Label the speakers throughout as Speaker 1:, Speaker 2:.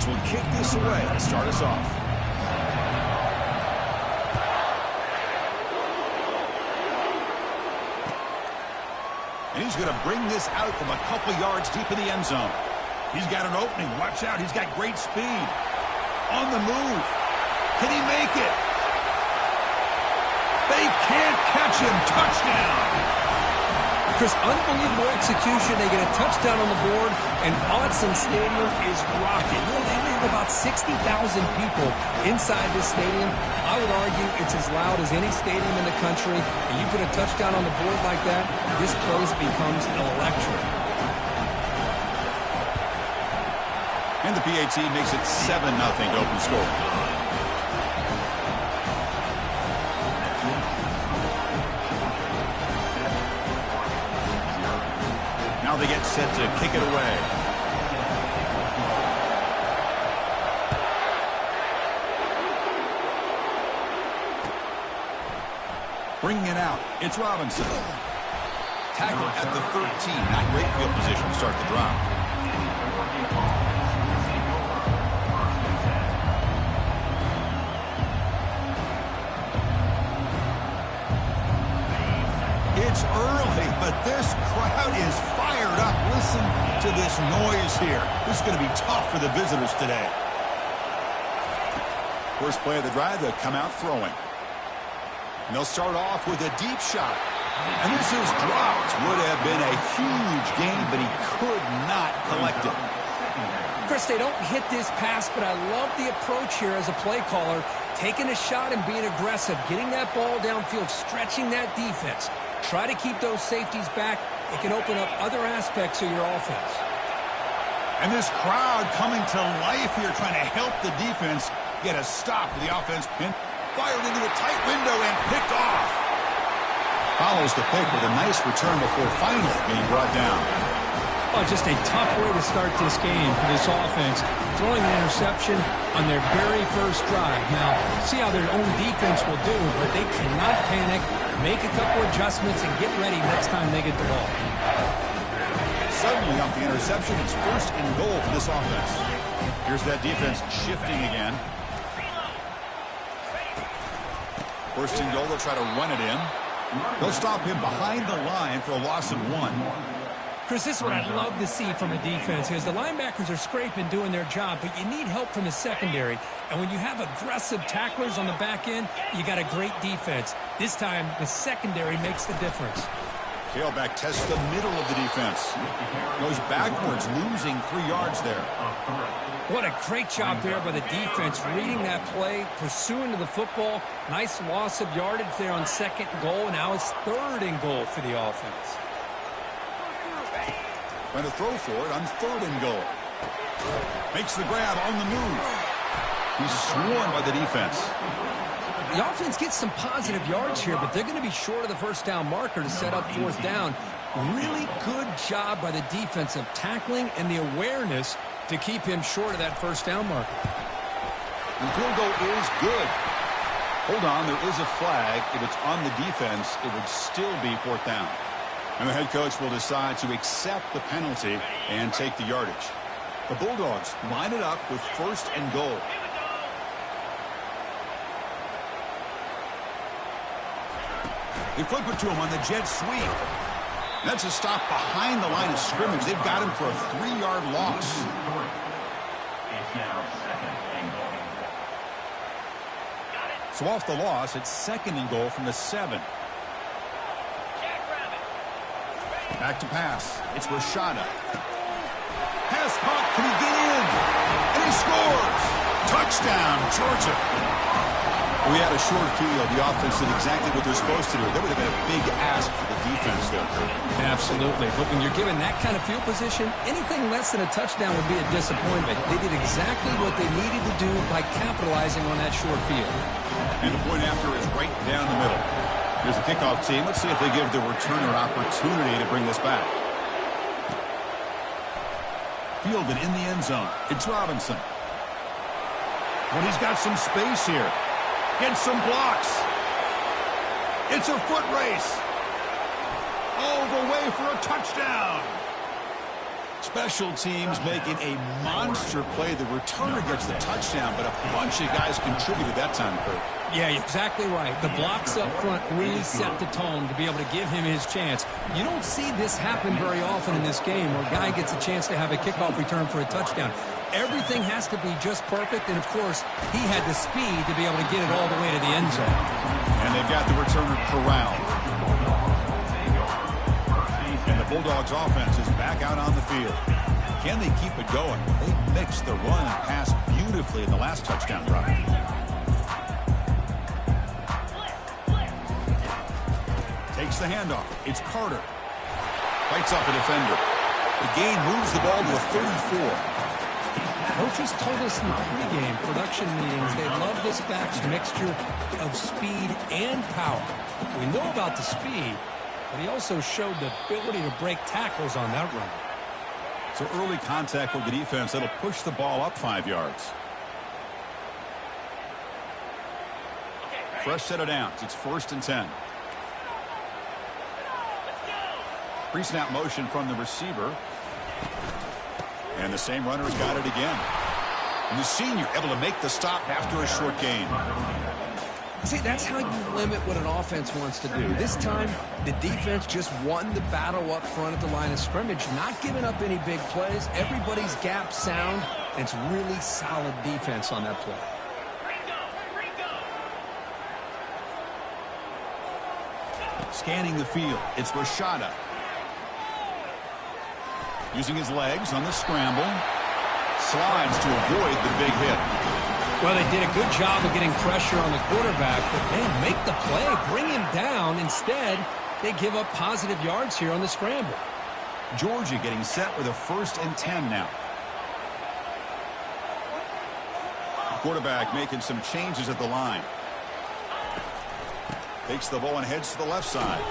Speaker 1: Seahawks will kick this away to start us off. And he's going to bring this out from a couple yards deep in the end zone. He's got an opening. Watch out. He's got great speed. On the move. Can he make it? They can't catch him. Touchdown.
Speaker 2: Chris, unbelievable execution. They get a touchdown on the board, and Autzen Stadium is rocking. You know, they have about 60,000 people inside this stadium. I would argue it's as loud as any stadium in the country, and you put a touchdown on the board like that, this place becomes electric.
Speaker 1: And the PAT makes it 7-0 to open score. Now they get set to kick it away. Bringing it out, it's Robinson. Tackle at the 13. Not great field position to start the drive. It's early, but this crowd is fired up. Listen to this noise here. This is going to be tough for the visitors today. First play of the drive, they'll come out throwing. And they'll start off with a deep shot. And this is dropped. Would have been a huge gain, but he could not collect it.
Speaker 2: Chris, they don't hit this pass, but I love the approach here as a play caller. Taking a shot and being aggressive, getting that ball downfield, stretching that defense. Try to keep those safeties back. It can open up other aspects of your offense.
Speaker 1: And this crowd coming to life here, trying to help the defense get a stop for the offense. And fired into a tight window and picked off. Follows the pick with a nice return before finally being brought down.
Speaker 2: Oh, just a tough way to start this game for this offense. Throwing an interception on their very first drive. Now, see how their own defense will do, but they cannot panic, make a couple adjustments, and get ready next time they get the ball.
Speaker 1: Suddenly off the interception, it's first and goal for this offense. Here's that defense shifting again. First and goal, they'll try to run it in. They'll stop him behind the line for a loss of 1.
Speaker 2: Chris, this is what I'd love to see from a defense is the linebackers are scraping, doing their job, but you need help from the secondary. And when you have aggressive tacklers on the back end, you got a great defense. This time, the secondary makes the difference.
Speaker 1: Tailback tests the middle of the defense. Goes backwards, losing 3 yards there.
Speaker 2: What a great job there by the defense, reading that play, pursuing to the football. Nice loss of yardage there on second and goal, and now it's third and goal for the offense.
Speaker 1: Trying to throw for it on third and goal. Makes the grab on the move. He's swarmed by the defense.
Speaker 2: The offense gets some positive yards here, but they're going to be short of the first down marker to set up fourth down. Really good job by the defense of tackling and the awareness to keep him short of that first down marker.
Speaker 1: The field goal is good. Hold on, there is a flag. If it's on the defense, it would still be fourth down. And the head coach will decide to accept the penalty and take the yardage. The Bulldogs line it up with first and goal. They flip it to him on the jet sweep. That's a stop behind the line of scrimmage. They've got him for a 3-yard loss. So off the loss, it's second and goal from the 7. Back to pass. It's Rashada. Pass caught. Can he get in? And he scores. Touchdown, Georgia. We had a short field. The offense did exactly what they're supposed to do. That would have been a big ask for the defense there.
Speaker 2: Absolutely. But when you're given that kind of field position, anything less than a touchdown would be a disappointment. They did exactly what they needed to do by capitalizing on that short field.
Speaker 1: And the point after is right down the middle. Here's the kickoff team. Let's see if they give the returner opportunity to bring this back. Fielded in the end zone. It's Robinson. Well, he's got some space here. Gets some blocks. It's a foot race. All the way for a touchdown. Special teams making a monster play. The returner gets the touchdown, but a bunch of guys contributed that time, Kurt.
Speaker 2: Yeah, exactly right. The blocks up front really set the tone to be able to give him his chance. You don't see this happen very often in this game where a guy gets a chance to have a kickoff return for a touchdown. Everything has to be just perfect, and, of course, he had the speed to be able to get it all the way to the end zone.
Speaker 1: And they've got the returner corralled. And the Bulldogs offense is back out on the field. Can they keep it going? They mixed the run and pass beautifully in the last touchdown drive. Takes the handoff. It's Carter. Fights off a defender. The gain moves the ball to a 34.
Speaker 2: Coaches told us in pregame production meetings they love this back's mixture of speed and power. We know about the speed, but he also showed the ability to break tackles on that run.
Speaker 1: So early contact for the defense. That'll push the ball up 5 yards. Fresh set of downs. It's 1st and 10. Pre-snap motion from the receiver. And the same runner's got it again. And the senior able to make the stop after a short gain.
Speaker 2: See, that's how you limit what an offense wants to do. This time, the defense just won the battle up front at the line of scrimmage, not giving up any big plays. Everybody's gap sound, and it's really solid defense on that play.
Speaker 1: Scanning the field, it's Rashada. Using his legs on the scramble. Slides to avoid the big hit.
Speaker 2: Well, they did a good job of getting pressure on the quarterback, but man, make the play, bring him down. Instead, they give up positive yards here on the scramble.
Speaker 1: Georgia getting set with a 1st and 10 now. The quarterback making some changes at the line. Takes the ball and heads to the left side.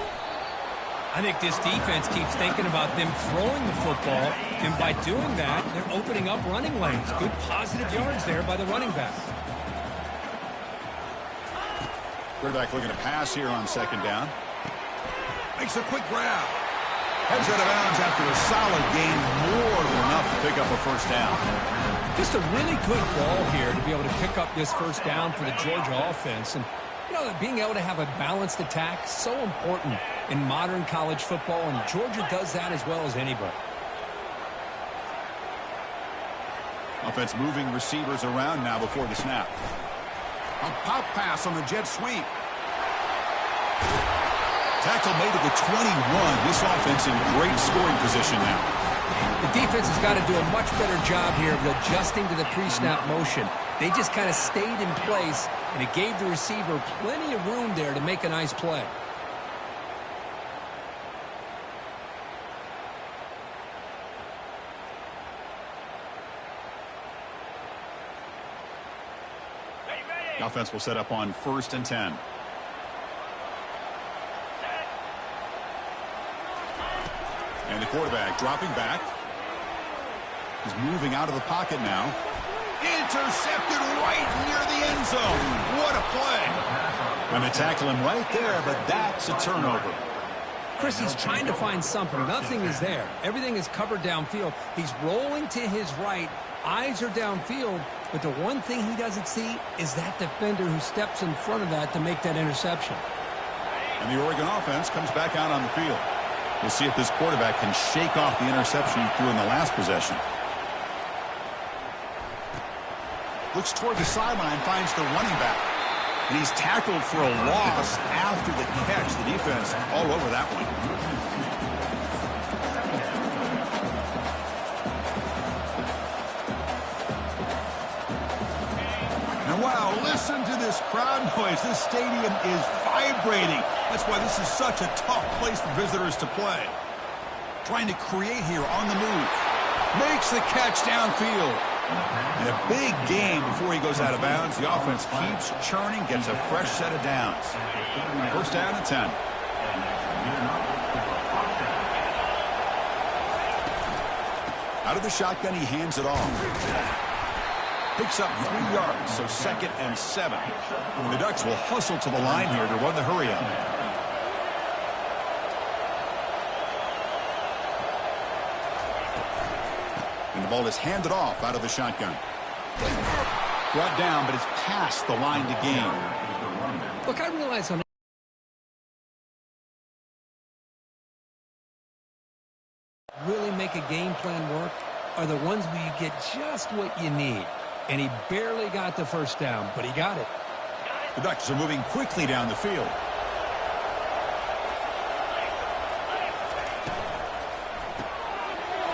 Speaker 2: I think this defense keeps thinking about them throwing the football, and by doing that, they're opening up running lanes. Good positive yards there by the running back.
Speaker 1: Quarterback looking to pass here on 2nd down. Makes a quick grab. Heads out of bounds after a solid gain, more than enough to pick up a 1st down.
Speaker 2: Just a really good ball here to be able to pick up this 1st down for the Georgia offense. And you know, being able to have a balanced attack, so important in modern college football, and Georgia does that as well as anybody.
Speaker 1: Offense moving receivers around now before the snap. A pop pass on the jet sweep. Tackle made at the 21. This offense in great scoring position now.
Speaker 2: The defense has got to do a much better job here of adjusting to the pre-snap motion. They just kind of stayed in place, and it gave the receiver plenty of room there to make a nice play.
Speaker 1: The offense will set up on 1st and 10. And the quarterback dropping back. He's moving out of the pocket now. Intercepted right near the end zone. What a play. And they tackle him right there, but that's a turnover.
Speaker 2: Chris, he's trying to find something. Nothing is there. Everything is covered downfield. He's rolling to his right. Eyes are downfield, but the one thing he doesn't see is that defender who steps in front of that to make that interception.
Speaker 1: And the Oregon offense comes back out on the field. We'll see if this quarterback can shake off the interception he threw in the last possession. Looks toward the sideline, finds the running back. And he's tackled for a loss after the catch. The defense all over that one. And wow, listen to this crowd noise. This stadium is vibrating. That's why this is such a tough place for visitors to play. Trying to create here on the move. Makes the catch downfield. And a big game before he goes out of bounds. The offense keeps churning, gets a fresh set of downs. 1st down and 10. Out of the shotgun, he hands it off. Picks up 3 yards, so 2nd and 7. And the Ducks will hustle to the line here to run the hurry up. ball is handed off out of the shotgun. Brought down, but it's past the line to gain.
Speaker 2: Look, I realize on really make a game plan work are the ones where you get just what you need. And he barely got the first down, but he got it.
Speaker 1: The Ducks are moving quickly down the field.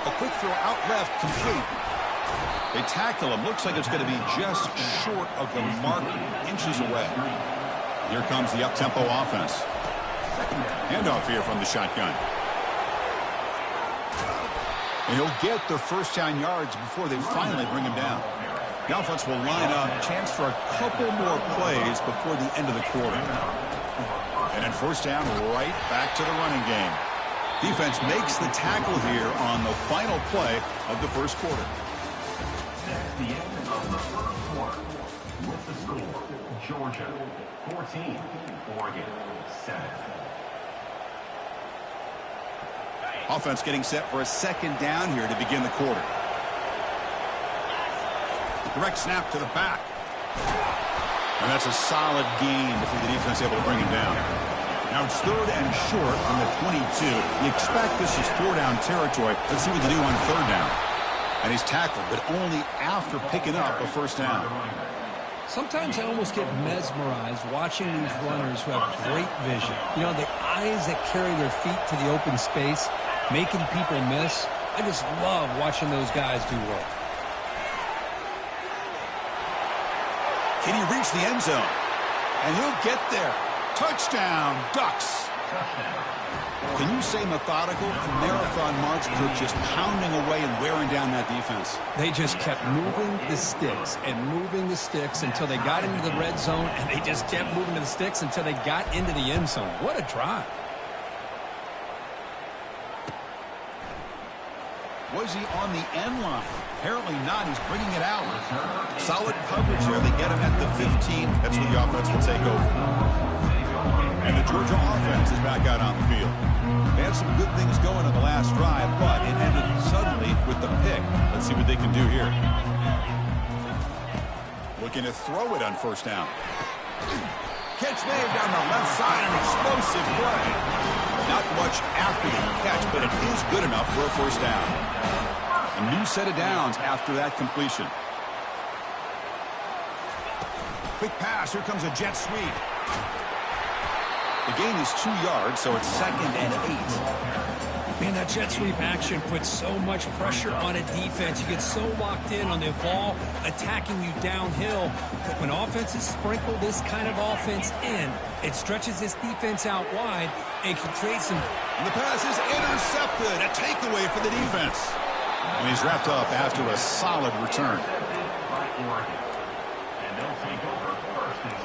Speaker 1: A quick throw out left, complete. They tackle him. Looks like it's going to be just short of the mark, inches away. Here comes the up-tempo offense. Handoff here from the shotgun. And he'll get the first down yards before they finally bring him down. The offense will line up. Chance for a couple more plays before the end of the quarter. And then first down, right back to the running game. Defense makes the tackle here on the final play of the first quarter.
Speaker 3: That's the end of the first quarter. With the score, Georgia 14, Oregon 7.
Speaker 1: Offense getting set for a second down here to begin the quarter. Direct snap to the back. And that's a solid gain before the defense able to bring him down. Now it's third and short from the 22. You expect this is four-down territory. Let's see what they do on third down. And he's tackled, but only after picking up a first down.
Speaker 2: Sometimes I almost get mesmerized watching these runners who have great vision. You know, the eyes that carry their feet to the open space, making people miss. I just love watching those guys do work.
Speaker 1: Can he reach the end zone? And he'll get there. Touchdown, Ducks. Can you say methodical? Marathon march, they're just pounding away and wearing down that defense.
Speaker 2: They just kept moving the sticks and moving the sticks until they got into the red zone, and they just kept moving the sticks until they got into the end zone. What a drive.
Speaker 1: Was he on the end line? Apparently not. He's bringing it out. Solid coverage there. They get him at the 15. That's where the offense will take over. And the Georgia offense is back out on the field. They had some good things going on the last drive, but it ended suddenly with the pick. Let's see what they can do here. Looking to throw it on first down. Catch made down the left side, an explosive play. Not much after the catch, but it is good enough for a first down. A new set of downs after that completion. Quick pass. Here comes a jet sweep. The gain is 2 yards, so it's 2nd and 8.
Speaker 2: Man, that jet sweep action puts so much pressure on a defense. You get so locked in on the ball attacking you downhill. But when offenses sprinkle this kind of offense in, it stretches this defense out wide and can create some...
Speaker 1: And the pass is intercepted. A takeaway for the defense. And he's wrapped up after a solid return.
Speaker 3: And they'll take over first and 10.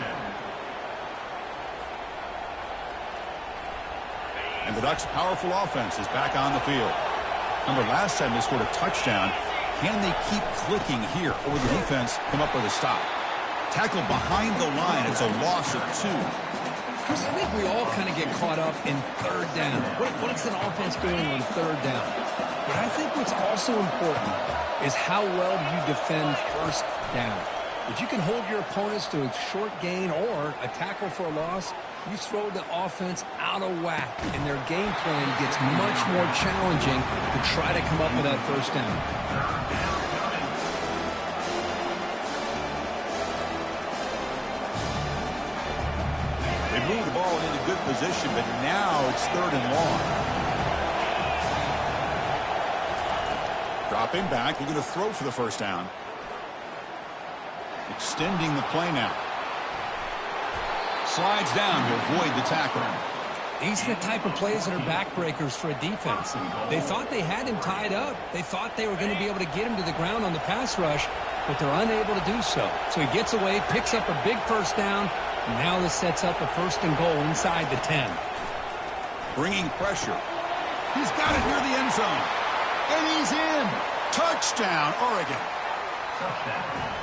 Speaker 1: And the Ducks' powerful offense is back on the field. Remember, last time they scored a touchdown. Can they keep clicking here, or will the defense come up with a stop? Tackled behind the line. It's a loss of 2.
Speaker 2: Chris, I think we all kind of get caught up in third down. What is an offense doing on third down? But I think what's also important is how well you defend first down. If you can hold your opponents to a short gain or a tackle for a loss, you throw the offense out of whack, and their game plan gets much more challenging to try to come up with that first down.
Speaker 1: They moved the ball into good position, but now it's 3rd and long. Dropping back, they're going to throw for the first down. Extending the play now. Slides down to avoid the tackle.
Speaker 2: These are the type of plays that are backbreakers for a defense. They thought they had him tied up. They thought they were going to be able to get him to the ground on the pass rush, but they're unable to do so. So he gets away, picks up a big first down, and now this sets up a 1st and goal inside the 10.
Speaker 1: Bringing pressure. He's got it near the end zone. And he's in. Touchdown, Oregon.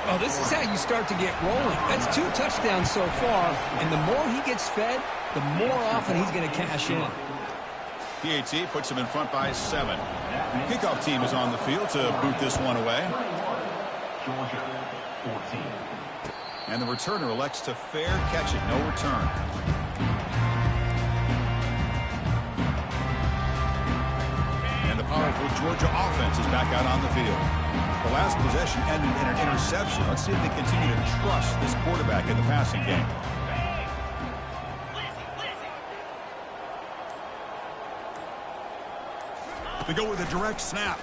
Speaker 2: Oh, this is how you start to get rolling. That's 2 touchdowns so far, and the more he gets fed, the more often he's going to cash in.
Speaker 1: PAT puts him in front by 7. Kickoff team is on the field to boot this one away.
Speaker 3: Georgia, 14.
Speaker 1: And the returner elects to fair catch it. No return. And the powerful Georgia offense is back out on the field. The last possession ended in an interception. Let's see if they continue to trust this quarterback in the passing game. They go with a direct snap.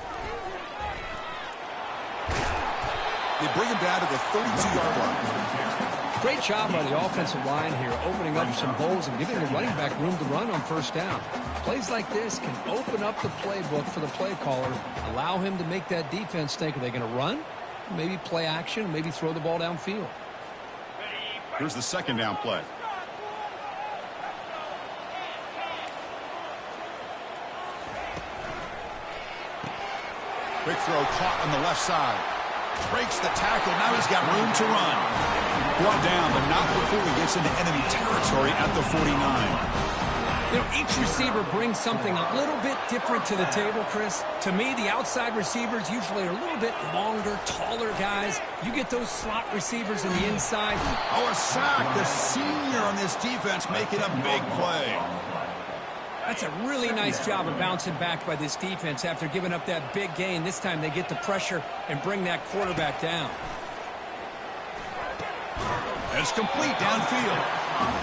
Speaker 1: They bring him down to the 32-yard line.
Speaker 2: Great job by the offensive line here, opening up some holes and giving the running back room to run on first down. Plays like this can open up the playbook for the play caller, allow him to make that defense think, are they going to run? Maybe play action, maybe throw the ball downfield.
Speaker 1: Here's the second down play. Quick throw caught on the left side. Breaks the tackle. Now he's got room to run. Brought down, but not before he gets into enemy territory at the 49.
Speaker 2: You know, each receiver brings something a little bit different to the table, Chris. To me, the outside receivers usually are a little bit longer, taller guys. You get those slot receivers in the inside.
Speaker 1: Oh, a sack. The senior on this defense making a big play.
Speaker 2: That's a really nice job of bouncing back by this defense after giving up that big gain. This time they get the pressure and bring that quarterback down.
Speaker 1: It's complete downfield.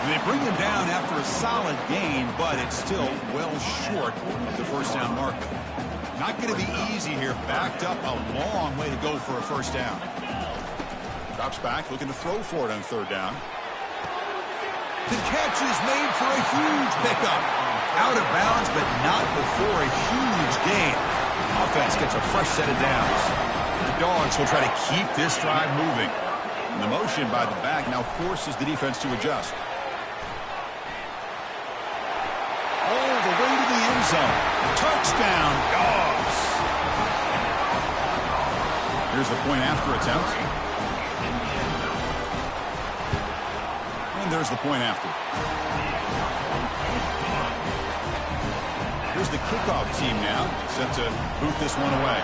Speaker 1: They bring him down after a solid gain, but it's still well short of the first down marker. Not going to be easy here. Backed up a long way to go for a first down. Drops back, looking to throw for it on third down. The catch is made for a huge pickup. Out of bounds, but not before a huge gain. Offense gets a fresh set of downs. The Dogs will try to keep this drive moving. And the motion by the back now forces the defense to adjust. All the way to the end zone. Touchdown, Dogs. Here's the point after attempt. And there's the point after. Here's the kickoff team now, set to boot this one away.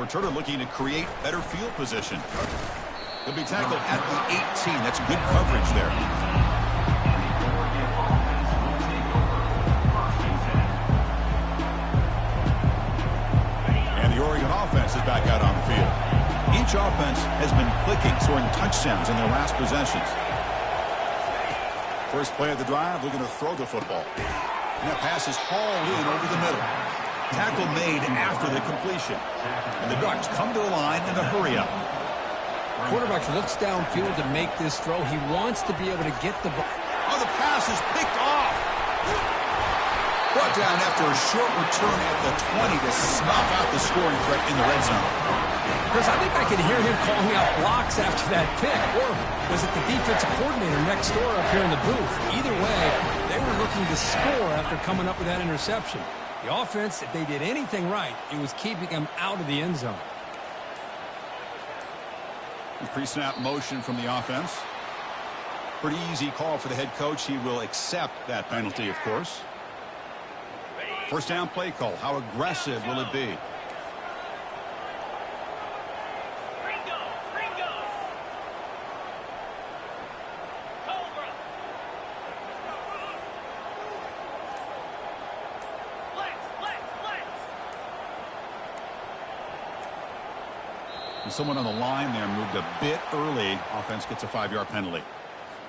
Speaker 1: Returner looking to create better field position. He'll be tackled at the 18. That's good coverage there. And the Oregon offense is back out on the field. Each offense has been clicking, scoring touchdowns in their last possessions. First play of the drive, looking to throw the football. And that pass is hauled in over the middle. Tackle made after the completion. And the Ducks come to the line in a hurry-up.
Speaker 2: Quarterback looks downfield to make this throw. He wants to be able to get the ball.
Speaker 1: Oh, the pass is picked off. Brought down after a short return at the 20 to snuff out the scoring threat in the red zone.
Speaker 2: Chris, I think I can hear him calling out blocks after that pick. Or was it the defensive coordinator next door up here in the booth? Either way, they were looking to score after coming up with that interception. The offense, if they did anything right, it was keeping them out of the end zone.
Speaker 1: Pre-snap motion from the offense. Pretty easy call for the head coach. He will accept that penalty, of course. First down play call. How aggressive will it be? Someone on the line there moved a bit early. Offense gets a 5-yard penalty.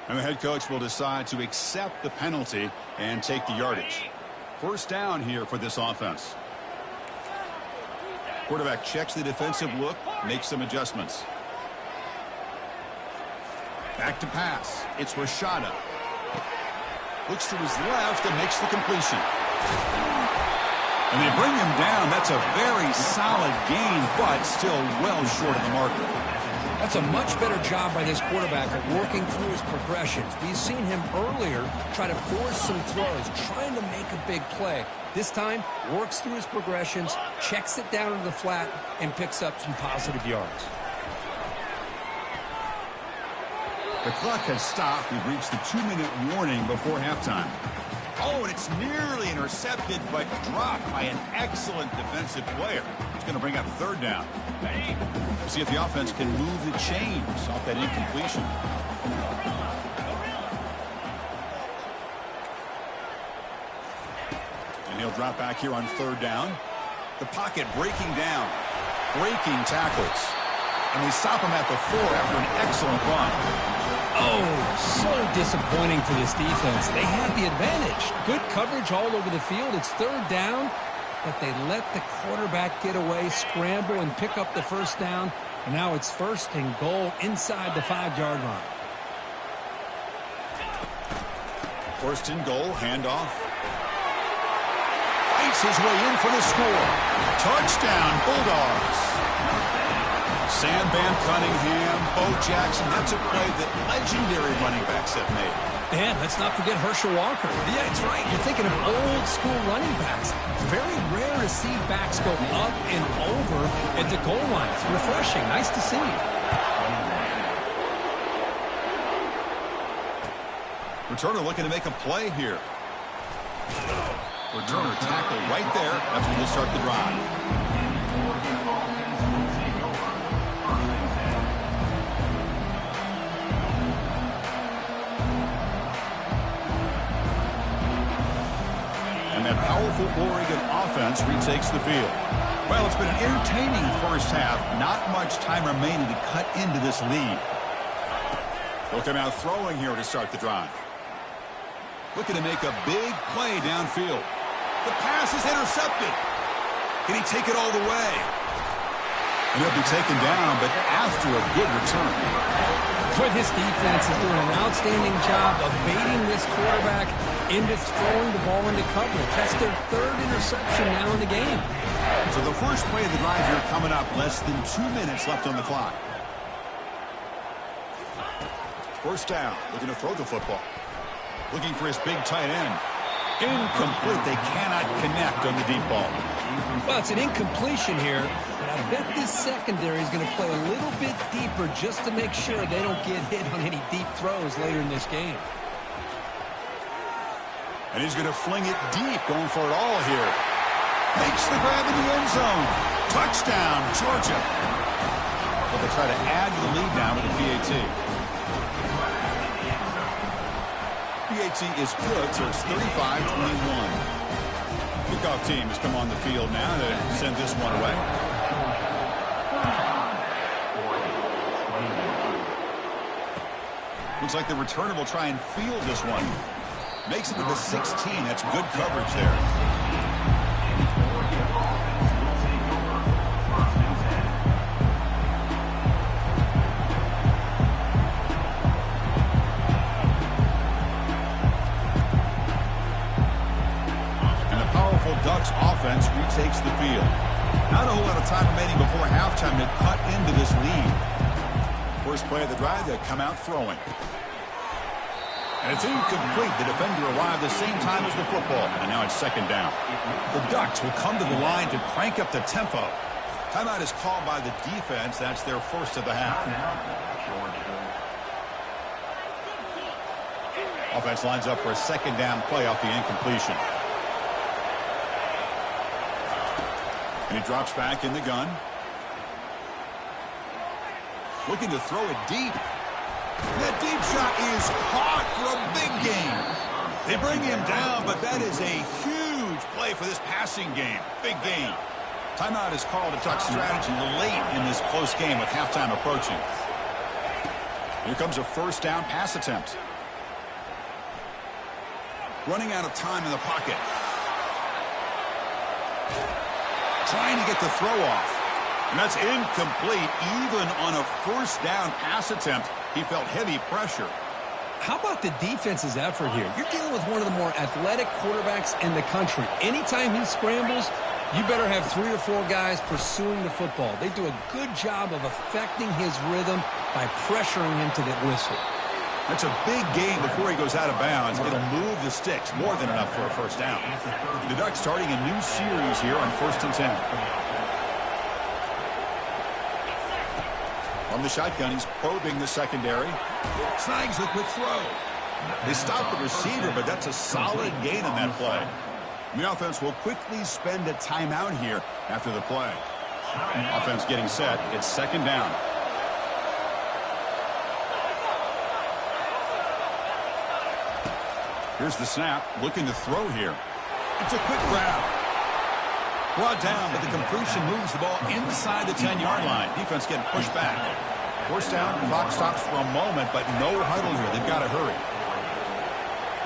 Speaker 1: And the head coach will decide to accept the penalty and take the yardage. First down here for this offense. Quarterback checks the defensive look, makes some adjustments. Back to pass. It's Rashada. Looks to his left and makes the completion. And they bring him down. That's a very solid gain, but still well short of the marker.
Speaker 2: That's a much better job by this quarterback of working through his progressions. We've seen him earlier try to force some throws, trying to make a big play. This time, works through his progressions, checks it down to the flat, and picks up some positive yards.
Speaker 1: The clock has stopped. We've reached the 2-minute warning before halftime. Oh, and it's nearly intercepted, but dropped by an excellent defensive player. It's going to bring up third down. See if the offense can move the chains off that incompletion. And he'll drop back here on third down. The pocket breaking down. Breaking tackles. And they stop him at the 4 after an excellent run.
Speaker 2: Oh, so disappointing for this defense. They had the advantage. Good coverage all over the field. It's third down, but they let the quarterback get away, scramble, and pick up the first down. And now it's first and goal inside the 5-yard line.
Speaker 1: First and goal, handoff. Fights his way in for the score. Touchdown, Bulldogs. Sam Van Cunningham, Bo Jackson. That's a play that legendary running backs have made.
Speaker 2: And let's not forget Herschel Walker. Yeah, it's right. You're thinking of old school running backs. Very rare to see backs go up and over at the goal line. It's refreshing. Nice to see.
Speaker 1: Returner looking to make a play here. Returner tackle right there. That's when they'll start the drive. That powerful Oregon offense retakes the field. Well, it's been an entertaining first half. Not much time remaining to cut into this lead. They'll come out throwing here to start the drive. Looking to make a big play downfield. The pass is intercepted. Can he take it all the way? And he'll be taken down, but after a good return.
Speaker 2: But his defense is doing an outstanding job of baiting this quarterback into throwing the ball into coverage. That's their third interception now in the game.
Speaker 1: So the first play of the drive here coming up. Less than 2 minutes left on the clock. First down. Looking to throw the football. Looking for his big tight end. Incomplete. They cannot connect on the deep ball.
Speaker 2: Well, it's an incompletion here. But I bet this secondary is going to play a little bit deeper just to make sure they don't get hit on any deep throws later in this game.
Speaker 1: And he's going to fling it deep, going for it all here. Makes the grab in the end zone. Touchdown, Georgia. Well, they try to add to the lead now with the PAT. PAT is good, so it's 35-21. Kickoff team has come on the field now to send this one away. Looks like the returner will try and field this one. Makes it to the 16. That's good coverage there. And the powerful Ducks offense retakes the field. Not a whole lot of time remaining before halftime to cut into this lead. First play of the drive, they come out throwing. And it's incomplete. The defender arrived the same time as the football. And now it's second down. The Ducks will come to the line to crank up the tempo. Timeout is called by the defense. That's their first of the half. Offense lines up for a second down play off the incompletion. And he drops back in the gun. Looking to throw it deep. That deep shot is caught for a big gain. They bring him down, but that is a huge play for this passing game. Big gain. Timeout is called to talk strategy late in this close game with halftime approaching. Here comes a first down pass attempt. Running out of time in the pocket. Trying to get the throw off. And that's incomplete. Even on a first down pass attempt, he felt heavy pressure.
Speaker 2: How about the defense's effort here? You're dealing with one of the more athletic quarterbacks in the country. Anytime he scrambles, you better have 3 or 4 guys pursuing the football. They do a good job of affecting his rhythm by pressuring him to the whistle.
Speaker 1: That's a big gain before he goes out of bounds. It'll move the sticks. More than enough for a first down. The Ducks starting a new series here on 1st and 10. From the shotgun, he's probing the secondary. Snags the quick throw. They stopped the receiver, but that's a solid gain on that play. The offense will quickly spend a timeout here after the play. Offense getting set. It's second down. Here's the snap. Looking to throw here. It's a quick grab. Brought down, but the completion moves the ball inside the 10-yard line. Defense getting pushed back. Forced down. Clock stops for a moment, but no huddle here. They've got to hurry.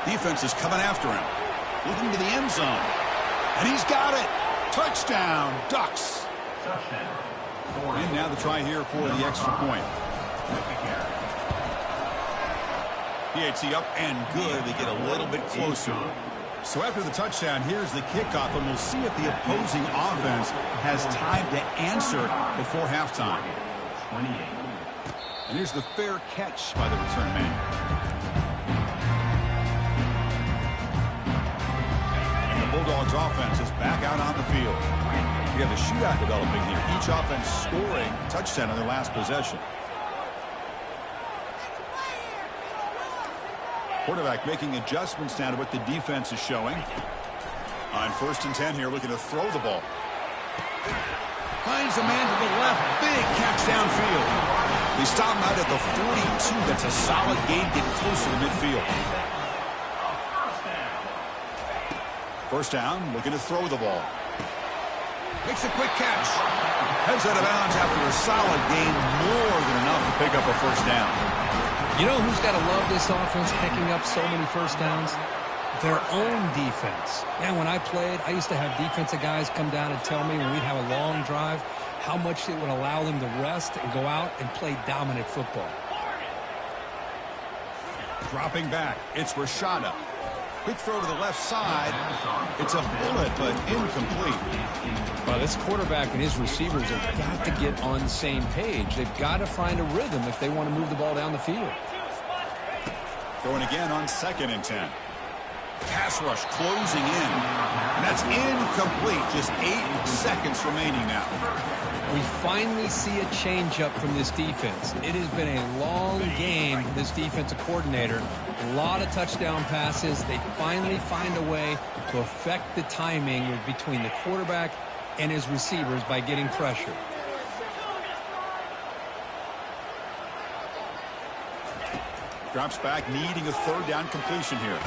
Speaker 1: Defense is coming after him. Looking to the end zone. And he's got it. Touchdown, Ducks. And now the try here for the extra point. PAT up and good. They get a little bit closer. So after the touchdown, here's the kickoff, and we'll see if the opposing offense has time to answer before halftime. And here's the fair catch by the return man. And the Bulldogs offense is back out on the field. We have a shootout developing here. Each offense scoring a touchdown on their last possession. Quarterback making adjustments now to what the defense is showing. On 1st and 10 here, looking to throw the ball. Finds a man to the left. Big catch downfield. They stop him out at the 42. That's a solid gain, getting closer to midfield. First down, looking to throw the ball. Makes a quick catch. Heads out of bounds after a solid gain, more than enough to pick up a first down.
Speaker 2: You know who's got to love this offense picking up so many first downs? Their own defense. Man, when I played, I used to have defensive guys come down and tell me when we'd have a long drive how much it would allow them to rest and go out and play dominant football.
Speaker 1: Dropping back, it's Rashada. Quick throw to the left side. It's a bullet, but incomplete.
Speaker 2: Well, this quarterback and his receivers have got to get on the same page. They've got to find a rhythm if they want to move the ball down the field.
Speaker 1: Throwing again on 2nd and 10. Pass rush closing in. And that's incomplete. Just 8 seconds remaining now.
Speaker 2: We finally see a changeup from this defense. It has been a long game for this defensive coordinator. A lot of touchdown passes. They finally find a way to affect the timing between the quarterback and his receivers by getting pressure.
Speaker 1: Drops back, needing a 3rd down completion here.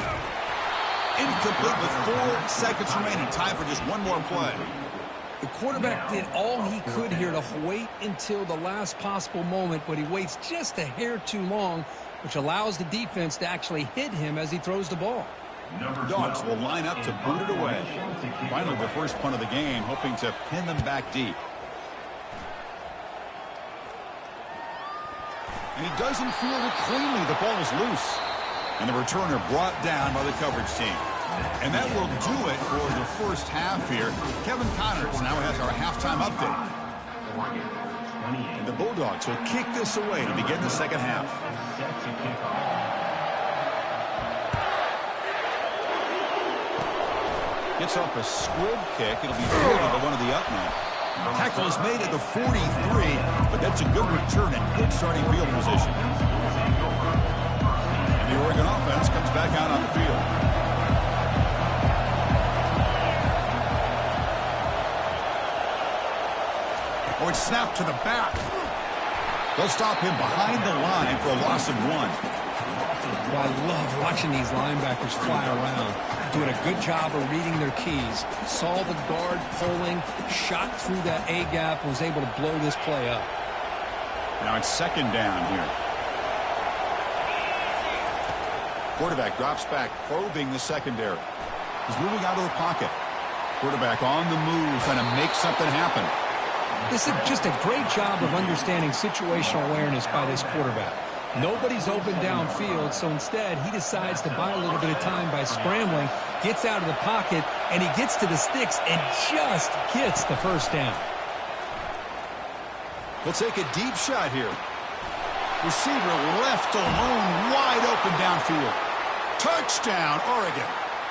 Speaker 1: Incomplete with 4 seconds remaining. Time for just one more play.
Speaker 2: The quarterback did all he could here to wait until the last possible moment, but he waits just a hair too long, which allows the defense to actually hit him as he throws the ball.
Speaker 1: Dogs will line up to boot it away. Finally, the first punt of the game, hoping to pin them back deep. And he doesn't field it cleanly. The ball is loose. And the returner brought down by the coverage team. And that will do it for the first half here. Kevin Connors now has our halftime update. And the Bulldogs will kick this away to begin the second half. Gets off a squib kick. It'll be fielded by one of the up men. Tackle is made at the 43, but that's a good return and good starting field position. And the Oregon offense comes back out on the field. Oh, it's snapped to the back. They'll stop him behind the line for a loss of 1.
Speaker 2: Well, I love watching these linebackers fly around, doing a good job of reading their keys. Saw the guard pulling, shot through that A-gap, was able to blow this play up.
Speaker 1: Now it's 2nd down here. Quarterback drops back, probing the secondary. He's moving out of the pocket. Quarterback on the move, trying to make something happen.
Speaker 2: This is just a great job of understanding situational awareness by this quarterback. Nobody's open downfield, so instead he decides to buy a little bit of time by scrambling, gets out of the pocket, and he gets to the sticks and just gets the first down.
Speaker 1: We'll take a deep shot here. Receiver left alone, wide open downfield. Touchdown, Oregon.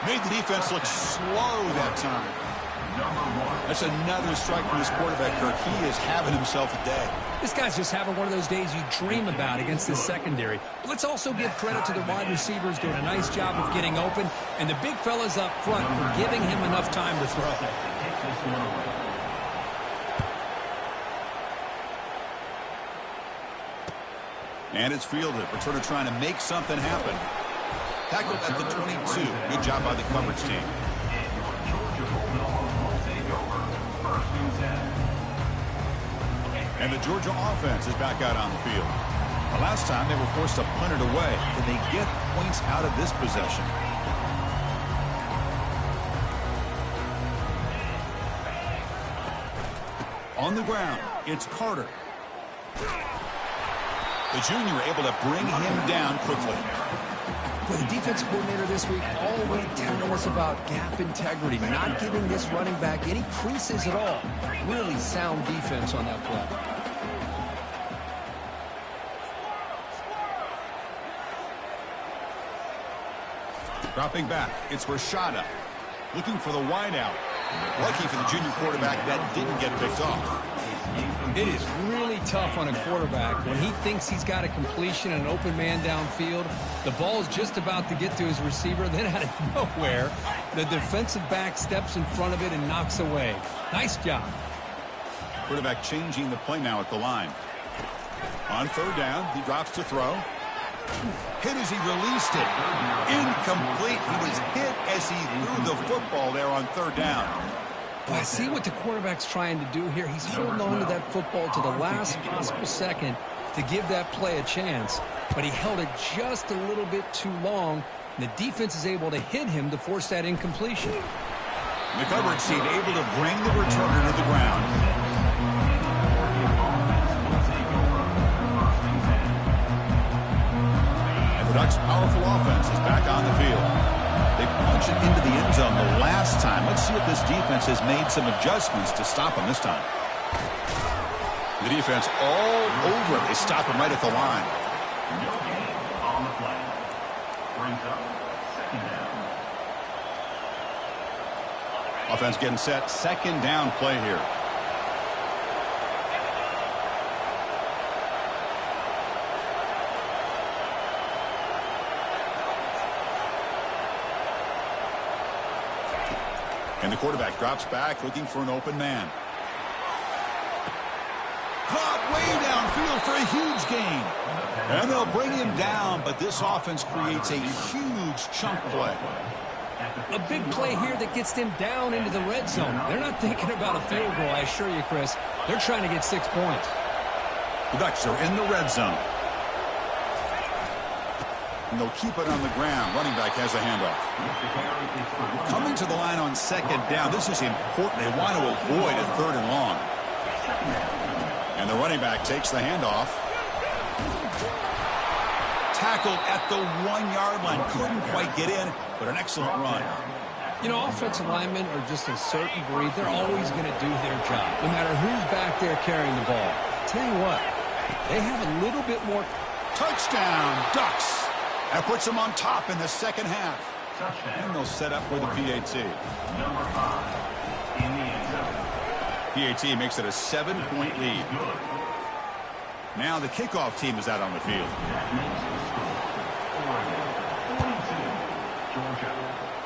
Speaker 1: Made the defense look slow that time. That's another strike from this quarterback, Kirk. He is having himself a day.
Speaker 2: This guy's just having one of those days you dream about against this secondary. But let's also give credit to the wide receivers doing a nice job of getting open, and the big fellas up front for giving him enough time to throw.
Speaker 1: And it's fielded. Returner trying to make something happen. Tackled at the 22. Good job by the coverage team. And the Georgia offense is back out on the field. The last time they were forced to punt it away. Can they get points out of this possession? On the ground, it's Carter. The junior able to bring him down quickly.
Speaker 2: Well, the defense coordinator this week always telling us about gap integrity, not giving this running back any creases at all. Really sound defense on that play.
Speaker 1: Dropping back, it's Rashada. Looking for the wideout. Lucky for the junior quarterback that didn't get picked off.
Speaker 2: It is really tough on a quarterback when he thinks he's got a completion and an open man downfield. The ball's just about to get to his receiver. Then out of nowhere, the defensive back steps in front of it and knocks away. Nice job.
Speaker 1: Quarterback changing the play now at the line. On third down, he drops to throw. Hit as he released it. Incomplete. He was hit as he threw the football there on third down.
Speaker 2: Well, I see what the quarterback's trying to do here. He's holding on to that football to the last possible second to give that play a chance. But he held it just a little bit too long. And the defense is able to hit him to force that incompletion.
Speaker 1: The coverage team able to bring the returner to the ground. And the Ducks' powerful offense is back on the field. They punched it into the end zone the last time. Let's see if this defense has made some adjustments to stop them this time. The defense all over it. They stop him right at the line.
Speaker 3: No gain on the play. Brings up second down.
Speaker 1: Offense getting set. Second down play here. And the quarterback drops back looking for an open man. Caught way downfield for a huge gain. And they'll bring him down, but this offense creates a huge chunk play.
Speaker 2: A big play here that gets them down into the red zone. They're not thinking about a field goal, I assure you, Chris. They're trying to get 6 points.
Speaker 1: The Ducks are in the red zone. And they'll keep it on the ground. Running back has a handoff. Coming to the line on second down. This is important. They want to avoid a third and long. And the running back takes the handoff. Tackled at the 1-yard line. Couldn't quite get in, but an excellent run.
Speaker 2: You know, offensive linemen are just a certain breed. They're always going to do their job, no matter who's back there carrying the ball. I'll tell you what, they have a little bit more.
Speaker 1: Touchdown, Ducks. That puts them on top in the second half. And they'll set up with a PAT.
Speaker 3: Number 5 in the end zone.
Speaker 1: PAT makes it a 7-point lead. Now the kickoff team is out on the field.
Speaker 3: That makes the score. Oregon 42, Georgia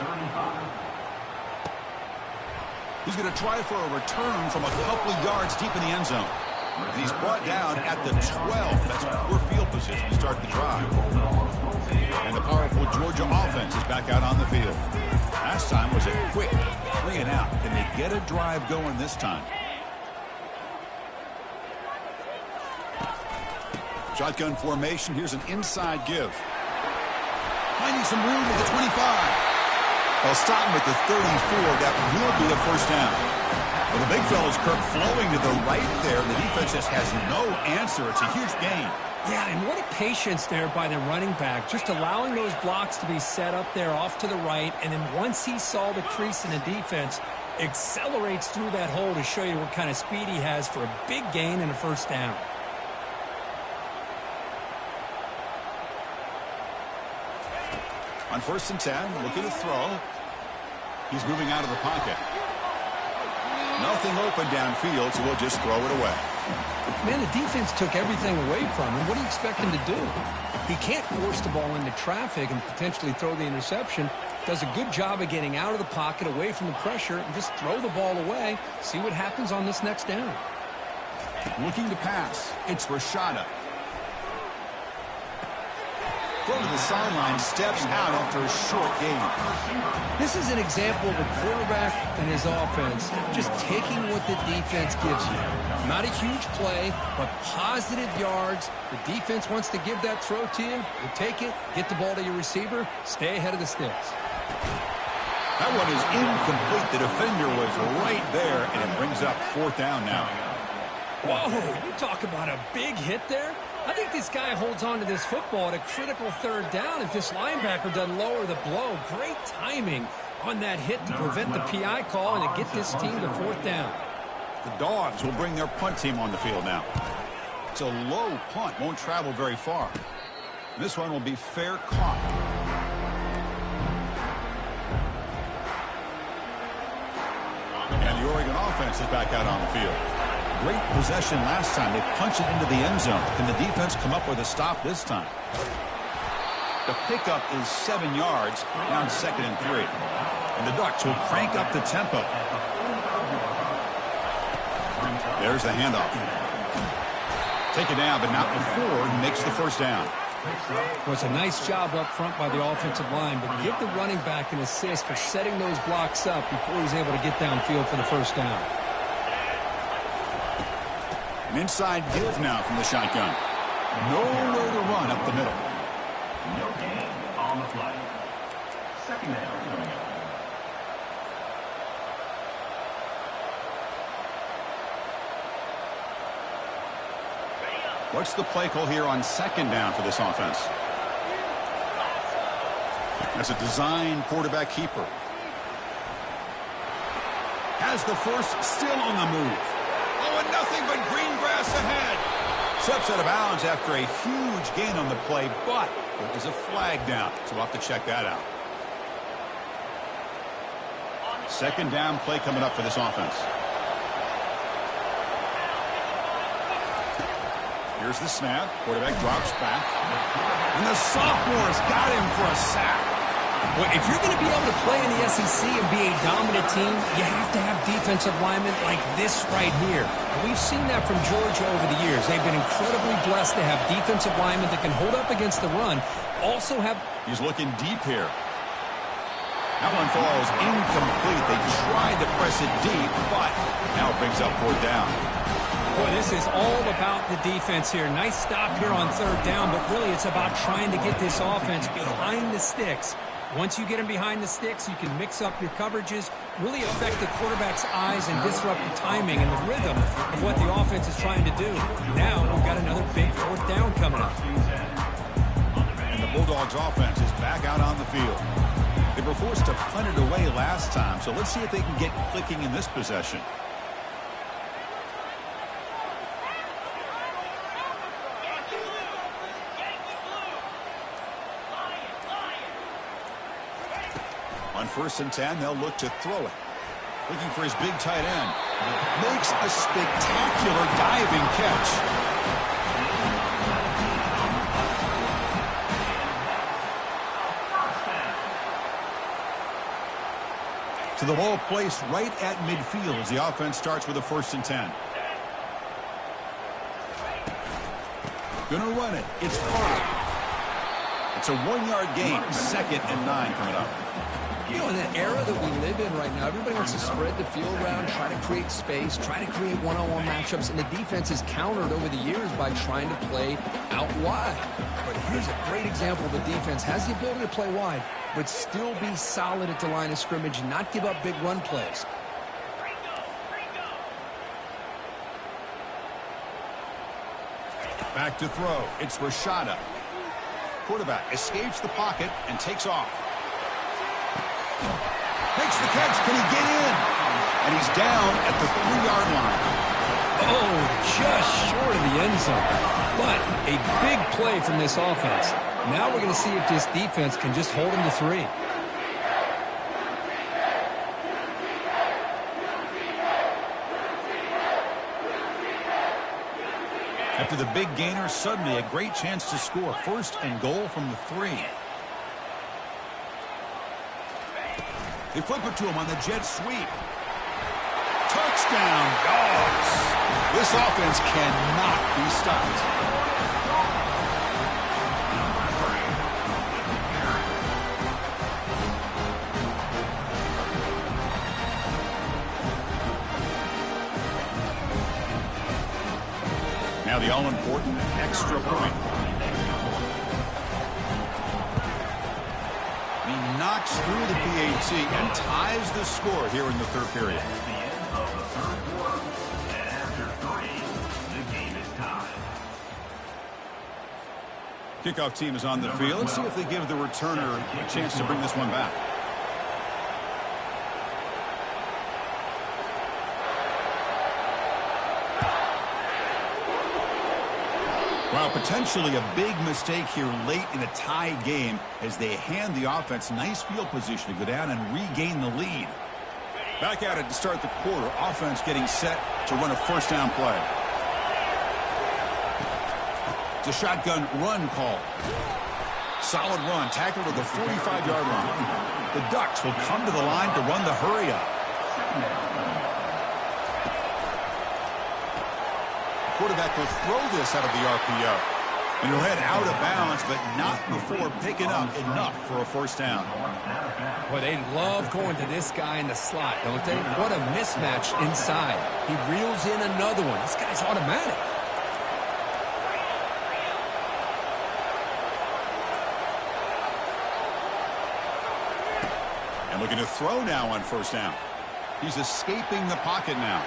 Speaker 3: 35.
Speaker 1: He's going to try for a return from a couple of yards deep in the end zone. And he's brought down at the 12. That's poor field position to start the drive. And the powerful Georgia offense is back out on the field. Last time was a quick 3 and out. Can they get a drive going this time? Shotgun formation. Here's an inside give. Finding some room at the 25. They'll stop him at the 34. That will be a first down. Well, the big fella's Kirk flowing to the right there. The defense just has no answer. It's a huge gain.
Speaker 2: Yeah, and what a patience there by the running back, just allowing those blocks to be set up there off to the right, and then once he saw the crease in the defense, accelerates through that hole to show you what kind of speed he has for a big gain and a first down. On 1st and 10, looking to throw. He's moving out of the pocket.
Speaker 1: Nothing open downfield, so we'll just throw it away.
Speaker 2: Man, the defense took everything away from him. What do you expect him to do? He can't force the ball into traffic and potentially throw the interception. Does a good job of getting out of the pocket, away from the pressure, and just throw the ball away. See what happens on this next down.
Speaker 1: Looking to pass. It's Rashada. Throw to the sideline, steps out after a short gain.
Speaker 2: This is an example of a quarterback and his offense just taking what the defense gives you. Not a huge play, but positive yards. The defense wants to give that throw to you. You take it, get the ball to your receiver, stay ahead of the sticks.
Speaker 1: That one is incomplete. The defender was right there, and it brings up 4th down now.
Speaker 2: Whoa, you talk about a big hit there. I think this guy holds on to this football at a critical 3rd down if this linebacker doesn't lower the blow. Great timing on that hit to prevent the PI call and to get this team to 4th down.
Speaker 1: The Dogs will bring their punt team on the field now. It's a low punt, won't travel very far. This one will be fair caught. And the Oregon offense is back out on the field. Great possession last time. They punch it into the end zone. Can the defense come up with a stop this time? The pickup is 7 yards, down 2nd and 3. And the Ducks will crank up the tempo. There's the handoff. Take it down, but not before he makes the 1st down.
Speaker 2: Well, it's a nice job up front by the offensive line, but give the running back an assist for setting those blocks up before he's able to get downfield for the 1st down.
Speaker 1: An inside give now from the shotgun. Nowhere to run up the middle.
Speaker 3: No gain on the play. 2nd down.
Speaker 1: What's the play call here on 2nd down for this offense? That's a design quarterback keeper. Has the 1st, still on the move. Oh, and nothing but green grass ahead. Steps out of bounds after a huge gain on the play, but there is a flag down, so we'll have to check that out. 2nd down play coming up for this offense. Here's the snap. Quarterback drops back. And the sophomore's got him for a sack.
Speaker 2: Well, if you're going to be able to play in the SEC and be a dominant team, you have to have defensive linemen like this right here. And we've seen that from Georgia over the years. They've been incredibly blessed to have defensive linemen that can hold up against the run. Also have...
Speaker 1: He's looking deep here. That one falls incomplete. They tried to press it deep, but now it brings up 4th down.
Speaker 2: Boy, this is all about the defense here. Nice stop here on 3rd down, but really it's about trying to get this offense behind the sticks. Once you get them behind the sticks, you can mix up your coverages, really affect the quarterback's eyes and disrupt the timing and the rhythm of what the offense is trying to do. Now we've got another big 4th down coming up.
Speaker 1: And the Bulldogs offense is back out on the field. They were forced to punt it away last time, so let's see if they can get clicking in this possession. On 1st and 10, they'll look to throw it. Looking for his big tight end. Makes a spectacular diving catch. So the ball placed right at midfield as the offense starts with a 1st and 10. Gonna run it. It's Carter. It's a 1-yard gain. 2nd and 9 coming up.
Speaker 2: You know, in the era that we live in right now, everybody wants to spread the field around, try to create space, try to create one-on-one matchups, and the defense is countered over the years by trying to play out wide. But here's a great example. The defense has the ability to play wide, but still be solid at the line of scrimmage and not give up big run plays.
Speaker 1: Back to throw. It's Rashada. Quarterback escapes the pocket and takes off. Makes the catch. Can he get in? And he's down at the 3-yard line.
Speaker 2: Oh, just short of the end zone. But a big play from this offense. Now we're going to see if this defense can just hold him to 3.
Speaker 1: After the big gainer, suddenly a great chance to score. First and goal from the 3. They flip it to him on the jet sweep. Touchdown, Dogs. This offense cannot be stopped. Now the all-important extra point. He knocks through the PAT and ties the score here in the third period.
Speaker 3: That's the end of the third quarter. And after 3, the game is tied.
Speaker 1: Kickoff team is on the field. Let's see if they give the returner a chance to bring this one back. Well, potentially a big mistake here late in a tie game as they hand the offense nice field position to go down and regain the lead. Back at it to start the quarter. Offense getting set to run a first down play. It's a shotgun run call. Solid run, tackled to the 45-yard line. The Ducks will come to the line to run the hurry up. Quarterback will throw this out of the RPO. And he'll head out of bounds, but not before picking up enough for a first down.
Speaker 2: Boy, they love going to this guy in the slot, don't they? What a mismatch inside. He reels in another one. This guy's automatic.
Speaker 1: And looking to throw now on first down. He's escaping the pocket now.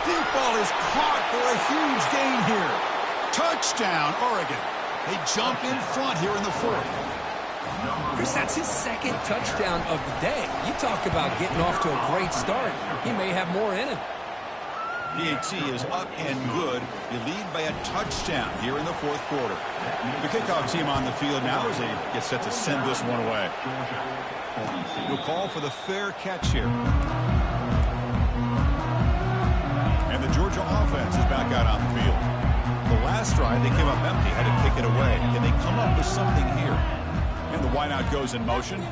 Speaker 1: Deep ball is caught for a huge gain here. Touchdown, Oregon. They jump in front here in the fourth.
Speaker 2: Chris, that's his second touchdown of the day. You talk about getting off to a great start. He may have more in him.
Speaker 1: PAT is up and good. They lead by a touchdown here in the fourth quarter. The kickoff team on the field now as they get set to send this one away. We'll call for the fair catch here. And the Georgia offense is back out on the field. The last drive, they came up empty, had to kick it away. Can they come up with something here? And the wideout goes in motion.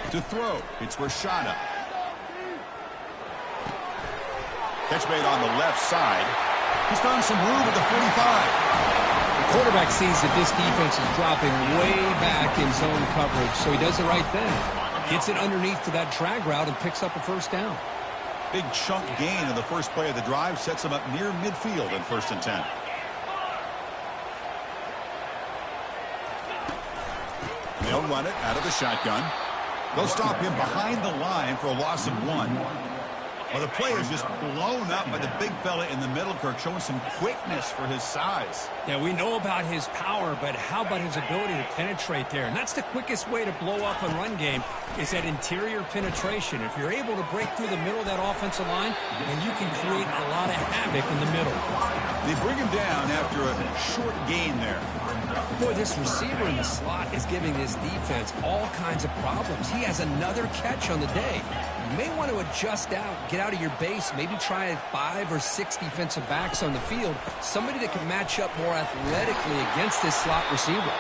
Speaker 1: To throw, it's Rashada. Catch made on the left side. He's found some room at the 45.
Speaker 2: The quarterback sees that this defense is dropping way back in zone coverage, so he does the right thing. Gets it underneath to that drag route and picks up a first down.
Speaker 1: Big chunk gain in the first play of the drive sets him up near midfield in 1st and 10. They'll run it out of the shotgun. They'll stop him behind the line for a loss of 1. Well, the play is just blown up by the big fella in the middle, Kirk, showing some quickness for his size.
Speaker 2: Yeah, we know about his power, but how about his ability to penetrate there? And that's the quickest way to blow up a run game is that interior penetration. If you're able to break through the middle of that offensive line, then you can create a lot of havoc in the middle.
Speaker 1: They bring him down after a short gain there.
Speaker 2: Boy, this receiver in the slot is giving this defense all kinds of problems. He has another catch on the day. You may want to adjust out, get out of your base, maybe try 5 or 6 defensive backs on the field, somebody that can match up more athletically against this slot receiver.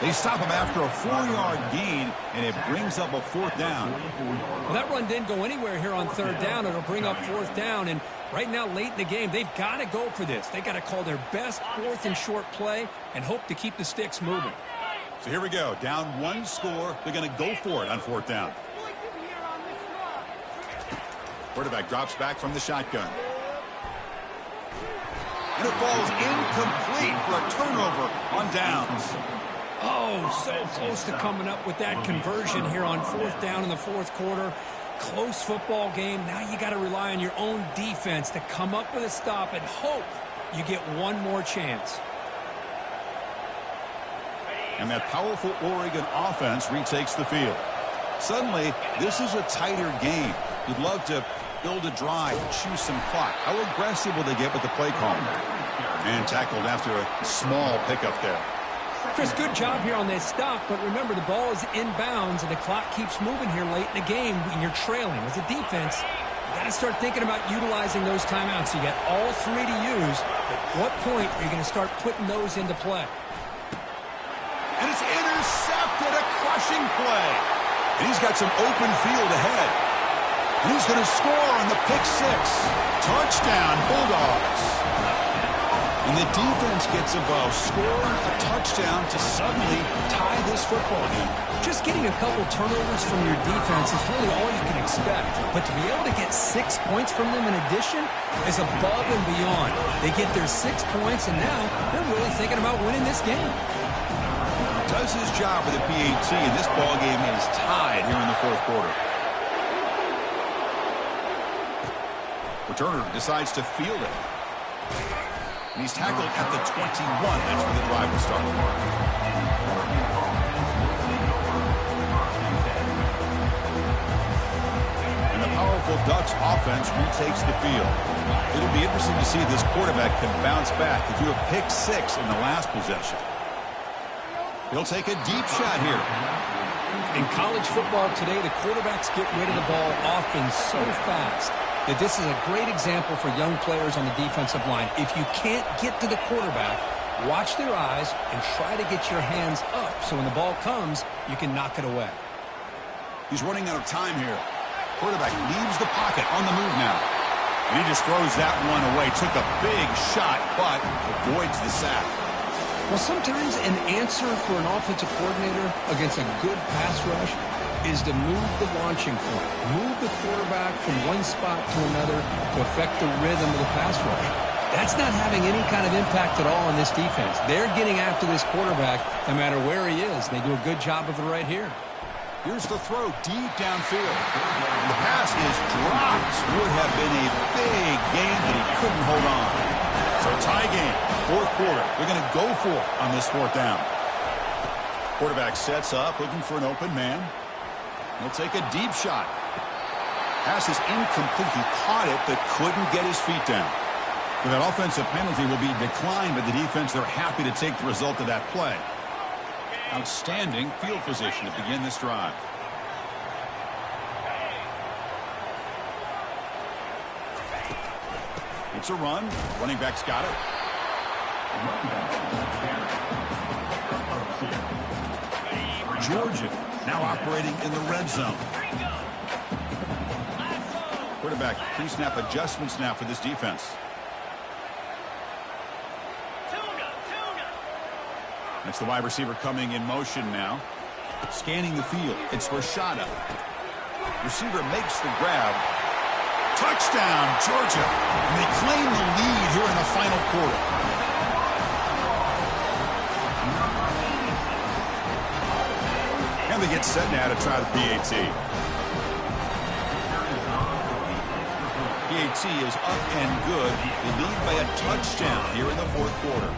Speaker 1: They stop him after a 4-yard gain, and it brings up a 4th down.
Speaker 2: Well, that run didn't go anywhere here on 3rd down. It'll bring up 4th down, and right now, late in the game, they've got to go for this. They've got to call their best 4th and short play and hope to keep the sticks moving.
Speaker 1: So here we go. Down 1 score. They're going to go for it on 4th down. Quarterback drops back from the shotgun. And it falls incomplete for a turnover on downs.
Speaker 2: Oh, so close to coming up with that conversion here on 4th down in the 4th quarter. Close football game. Now you got to rely on your own defense to come up with a stop and hope you get one more chance.
Speaker 1: And that powerful Oregon offense retakes the field. Suddenly, this is a tighter game. You'd love to build a drive, choose some clock. How aggressive will they get with the play call? And tackled after a small pickup there.
Speaker 2: Chris, good job here on this stop, but remember the ball is inbounds and the clock keeps moving here late in the game when you're trailing. As a defense, got to start thinking about utilizing those timeouts. You got all three to use. At what point are you going to start putting those into play?
Speaker 1: And it's intercepted, a crushing play. And he's got some open field ahead. And he's going to score on the pick six. Touchdown, Bulldogs. And the defense gets above, scoring a touchdown to suddenly tie this football game.
Speaker 2: Just getting a couple turnovers from your defense is really all you can expect. But to be able to get 6 points from them in addition is above and beyond. They get their 6 points, and now they're really thinking about winning this game.
Speaker 1: Does his job with the PAT, and this ball game is tied here in the fourth quarter. Returner decides to field it. And he's tackled at the 21. That's where the drive will start. And the powerful Ducks offense retakes the field. It'll be interesting to see if this quarterback can bounce back to do a pick six in the last possession. He'll take a deep shot here.
Speaker 2: In college football today, the quarterbacks get rid of the ball often so fast that this is a great example for young players on the defensive line. If you can't get to the quarterback, watch their eyes and try to get your hands up so when the ball comes, you can knock it away.
Speaker 1: He's running out of time here. Quarterback leaves the pocket on the move now. And he just throws that one away. Took a big shot, but avoids the sack.
Speaker 2: Well, sometimes an answer for an offensive coordinator against a good pass rush is to move the launching point, move the quarterback from one spot to another to affect the rhythm of the pass rush. That's not having any kind of impact at all on this defense. They're getting after this quarterback no matter where he is. They do a good job of it right here.
Speaker 1: Here's the throw deep downfield. And the pass is dropped. Would have been a big game, but he couldn't hold on. So tie game, fourth quarter. They're going to go for it on this fourth down. Quarterback sets up, looking for an open man. He'll take a deep shot. Pass is incomplete. He caught it, but couldn't get his feet down. So that offensive penalty will be declined by the defense. They're happy to take the result of that play. Outstanding field position to begin this drive. It's a run. Running back's got it. Georgia now operating in the red zone. Quarterback pre-snap adjustments now for this defense. That's the wide receiver coming in motion now. Scanning the field. It's Rashada. Receiver makes the grab. Touchdown, Georgia. And they claim the lead here in the final quarter. And they get set now to try the PAT. PAT is up and good. They lead by a touchdown here in the fourth quarter.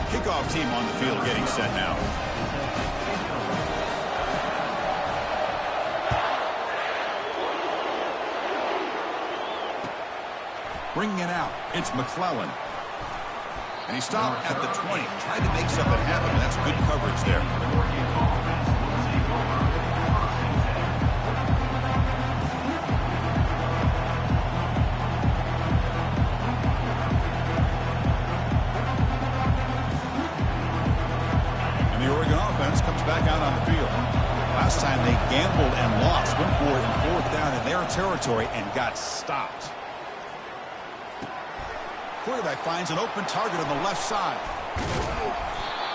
Speaker 1: Kickoff team on the field getting set now. Bringing it out, it's McClellan. And he stopped at the 20, tried to make something happen. That's good coverage there. And the Oregon offense comes back out on the field. Last time they gambled and lost, went for it in fourth down in their territory and got stopped. Quarterback finds an open target on the left side.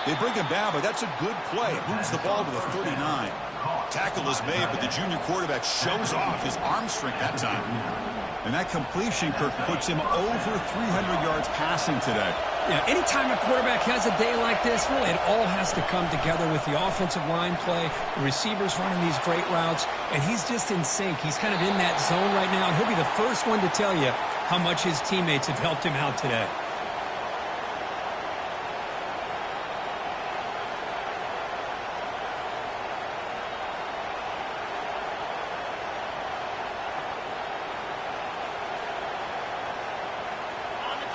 Speaker 1: They bring him down, but that's a good play. Moves the ball to the 39. Tackle is made, but the junior quarterback shows off his arm strength that time. And that completion, Kirk, puts him over 300 yards passing today.
Speaker 2: Yeah, anytime a quarterback has a day like this, really it all has to come together with the offensive line play, the receivers running these great routes, and he's just in sync. He's kind of in that zone right now, and he'll be the first one to tell you how much his teammates have helped him out today.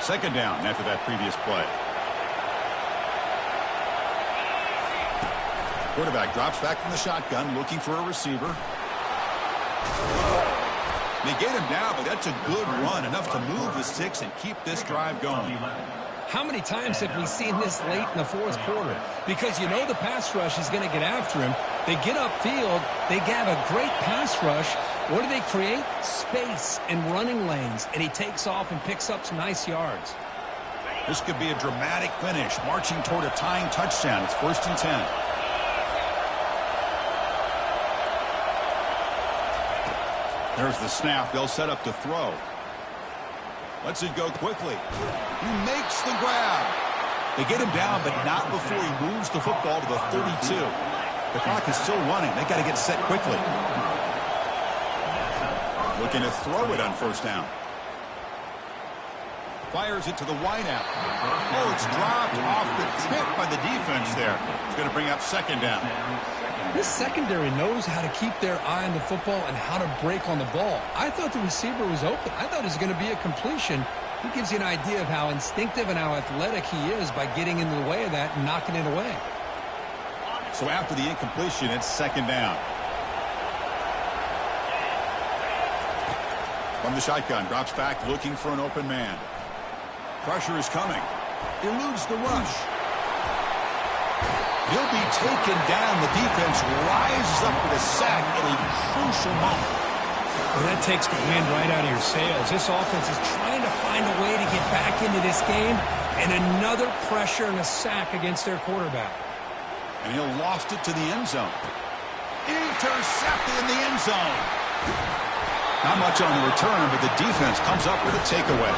Speaker 1: Second down after that previous play. Quarterback drops back from the shotgun, looking for a receiver. They get him down, but that's a good run, enough to move the sticks and keep this drive going.
Speaker 2: How many times have we seen this late in the fourth quarter? Because you know the pass rush is going to get after him. They get upfield. They have a great pass rush. What do they create? Space and running lanes. And he takes off and picks up some nice yards.
Speaker 1: This could be a dramatic finish, marching toward a tying touchdown. It's 1st and 10. There's the snap. They'll set up to throw. Lets it go quickly. He makes the grab. They get him down, but not before he moves the football to the 32. The clock is still running. They got to get set quickly. Looking to throw it on 1st down. Fires it to the wideout. Oh, it's dropped off the tip by the defense there. It's going to bring up 2nd down.
Speaker 2: This secondary knows how to keep their eye on the football and how to break on the ball. I thought the receiver was open. I thought it was going to be a completion. He gives you an idea of how instinctive and how athletic he is by getting into the way of that and knocking it away.
Speaker 1: So after the incompletion, it's 2nd down. From the shotgun, drops back looking for an open man. Pressure is coming. Eludes the rush. He'll be taken down. The defense rises up with a sack at a crucial moment.
Speaker 2: Well, that takes the wind right out of your sails. This offense is trying to find a way to get back into this game, and another pressure and a sack against their quarterback.
Speaker 1: And he'll loft it to the end zone. Intercepted in the end zone. Not much on the return, but the defense comes up with a takeaway.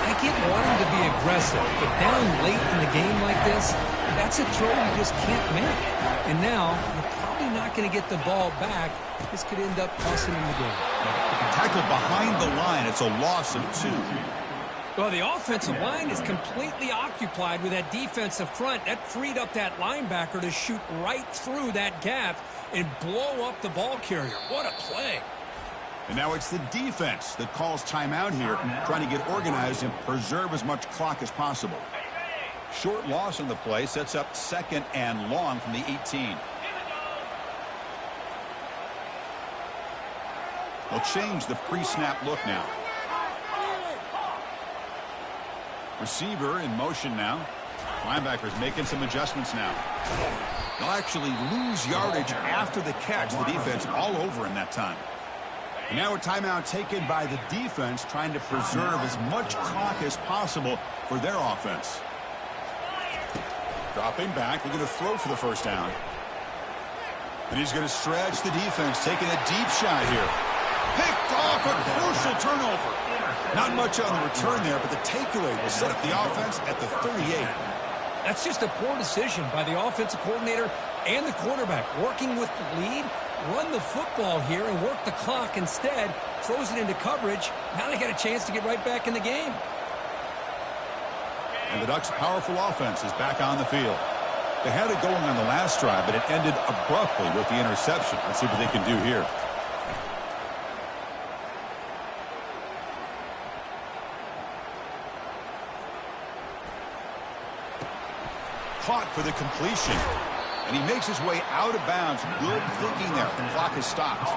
Speaker 2: I get wanting to be aggressive, but down late in the game like this, that's a throw you just can't make. And now, you're probably not going to get the ball back. This could end up costing him the game.
Speaker 1: Tackled behind the line. It's a loss of 2.
Speaker 2: Well, the offensive line is completely occupied with that defensive front. That freed up that linebacker to shoot right through that gap and blow up the ball carrier. What a play.
Speaker 1: And now it's the defense that calls timeout here, trying to get organized and preserve as much clock as possible. Short loss on the play sets up 2nd and long from the 18. They'll change the pre-snap look now. Receiver in motion now. Linebackers making some adjustments now. They'll actually lose yardage after the catch. The defense all over in that time. And now a timeout taken by the defense, trying to preserve as much clock as possible for their offense. Dropping back, they're going to throw for the 1st down. And he's going to stretch the defense, taking a deep shot here. Picked off, a crucial turnover. Not much on the return there, but the takeaway will set up the offense at the 38.
Speaker 2: That's just a poor decision by the offensive coordinator and the quarterback. Working with the lead, run the football here and work the clock instead. Throws it into coverage. Now they got a chance to get right back in the game.
Speaker 1: And the Ducks' powerful offense is back on the field. They had it going on the last drive, but it ended abruptly with the interception. Let's see what they can do here. Caught for the completion. And he makes his way out of bounds. Good thinking there. The clock is stopped.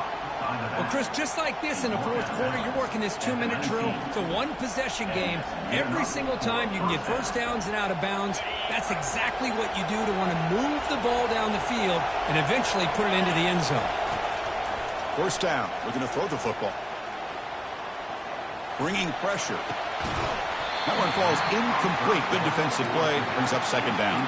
Speaker 2: Well, Chris, just like this in the fourth quarter, you're working this 2-minute drill. It's a one-possession game. Every single time you can get first downs and out of bounds, that's exactly what you do to want to move the ball down the field and eventually put it into the end zone.
Speaker 1: 1st down. Looking to throw the football. Bringing pressure. That one falls incomplete. Good defensive play. Brings up 2nd down.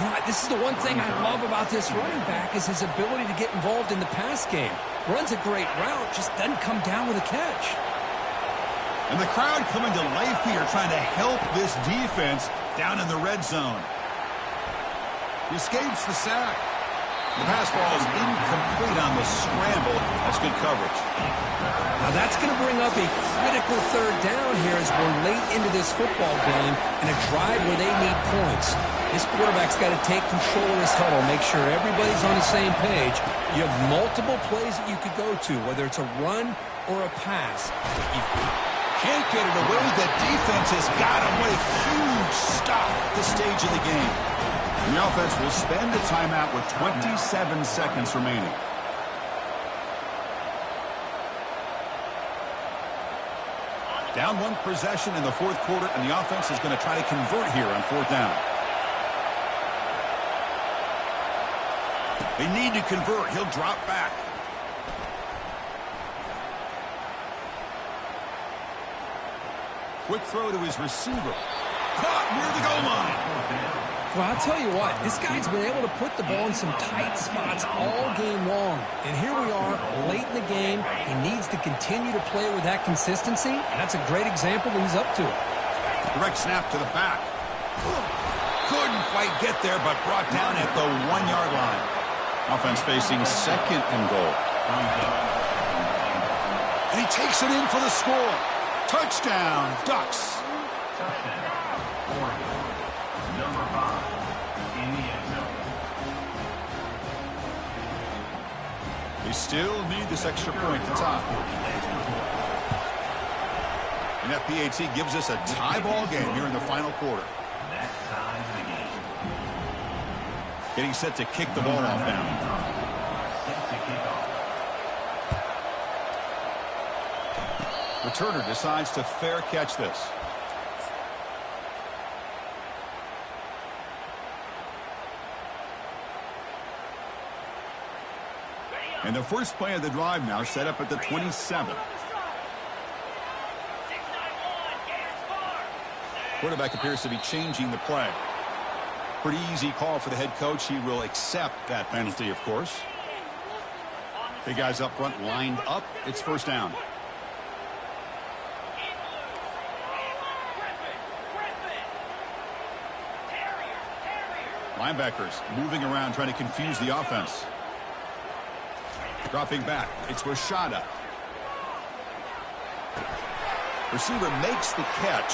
Speaker 2: You know, this is the one thing I love about this running back is his ability to get involved in the pass game. Runs a great route, just doesn't come down with a catch.
Speaker 1: And the crowd coming to life here, trying to help this defense down in the red zone. He escapes the sack. The pass ball is incomplete on the scramble. That's good coverage.
Speaker 2: Now that's going to bring up a critical 3rd down here as we're late into this football game and a drive where they need points. This quarterback's got to take control of this huddle, make sure everybody's on the same page. You have multiple plays that you could go to, whether it's a run or a pass.
Speaker 1: You can't get it away. The defense has got him with a huge stop at this stage of the game. And the offense will spend a timeout with 27 seconds remaining. Down one possession in the fourth quarter, and the offense is going to try to convert here on fourth down. They need to convert. He'll drop back. Quick throw to his receiver. Caught near the goal line.
Speaker 2: Well, I'll tell you what, this guy's been able to put the ball in some tight spots all game long. And here we are, late in the game. He needs to continue to play with that consistency, and that's a great example that he's up to it.
Speaker 1: Direct snap to the back. Couldn't quite get there, but brought down at the 1-yard line. Offense facing second and goal. And he takes it in for the score. Touchdown, Ducks.
Speaker 3: Touchdown, Oregon. Number 5 in the end zone.
Speaker 1: They still need this extra point to top. And that PAT gives us a tie ball game here in the final quarter.
Speaker 3: That ties the game.
Speaker 1: Getting set to kick the ball off now.
Speaker 3: Set to kick off.
Speaker 1: Returner decides to fair catch this. And the first play of the drive now set up at the 27. Quarterback appears to be changing the play. Pretty easy call for the head coach. He will accept that penalty, of course. The guys up front lined up. It's first down. Linebackers moving around, trying to confuse the offense. Dropping back, it's Rashada. Receiver makes the catch.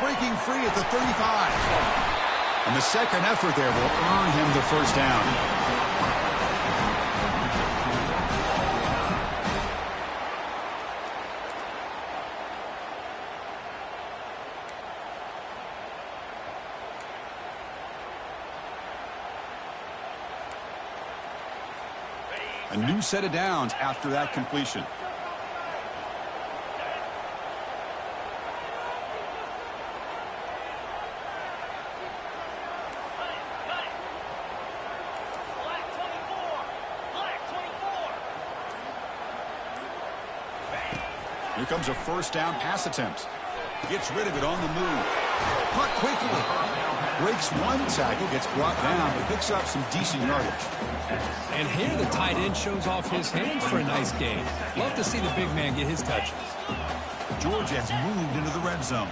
Speaker 1: Breaking free at the 35. And the second effort there will earn him the first down. A new set of downs after that completion. Here comes a first down pass attempt. Gets rid of it on the move. Caught quickly. Breaks one tackle, gets brought down, but picks up some decent yardage.
Speaker 2: And here the tight end shows off his hands for a nice game. Love to see the big man get his touches.
Speaker 1: Georgia has moved into the red zone.